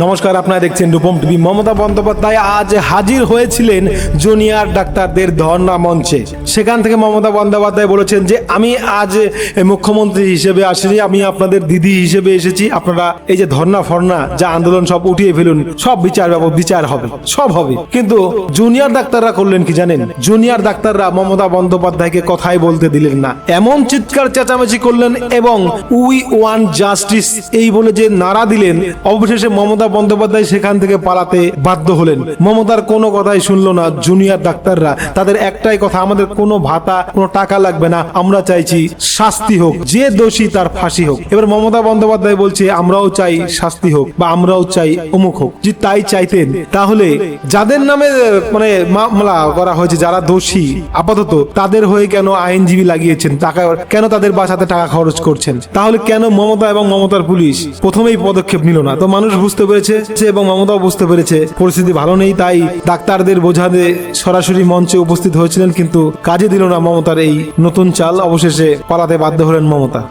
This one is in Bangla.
নমস্কার, আপনারা দেখছেন রূপম টিভি। মমতা বন্দ্যোপাধ্যায় আজ হাজির হয়েছিলেন জুনিয়র ডাক্তারদের ধর্ণা মঞ্চে। সেখান থেকে মমতা বন্দ্যোপাধ্যায় বলেছেন যে আমি আজ মুখ্যমন্ত্রী হিসেবে আসিনি, আমি আপনাদের দিদি হিসেবে এসেছি। আপনারা এই যে ধর্ণা ফর্ণা যা আন্দোলন সব উঠিয়ে ফেলুন, সব বিচার হবে, সব হবে। কিন্তু জুনিয়র ডাক্তাররা করলেন কি জানেন? জুনিয়র ডাক্তাররা মমতা বন্দ্যোপাধ্যায়কে কথাই বলতে দিলেন না, এমন চিৎকার চেঁচামেচি করলেন এবং উই ওয়ান্ট জাস্টিস এই বলে যে নারা দিলেন। অবশেষে মমতা বন্দ্যোপাধ্যায় সেখান থেকে পালাতে বাধ্য হলেন। মমতার কোনো কথাই শুনলো না জুনিয়র ডাক্তাররা। তাদের একটাই কথা, আমাদের কোনো ভাতা কোনো টাকা লাগবে না, আমরা চাইছি শাস্তি হোক, যে দোষী তার ফাঁসি হোক। এবার মমতা বন্দ্যোপাধ্যায় বলছে আমরাও চাই শাস্তি হোক বা আমরাও চাই অমুক হোক। যে তাই চাইতেন তাহলে যাদের নামে মানে মামলা করা হয়েছে, যারা দোষী আপাতত, তাদের হয়ে কেন আইনজীবী লাগিয়েছেন? টাকা কেন তাদের বাঁচাতে টাকা খরচ করছেন? তাহলে কেন মমতা এবং মমতার পুলিশ প্রথমেই পদক্ষেপ নিল না? তো মানুষ বুঝতে পেরেছে এবং মমতাও বুঝতে পেরেছে পরিস্থিতি ভালো নেই, তাই ডাক্তারদের বোঝাতে সরাসরি মঞ্চে উপস্থিত হয়েছিলেন, কিন্তু কাজে দিল না মমতার এই নতুন চাল। অবশেষে পালাতে বাধ্য হলেন মমতা।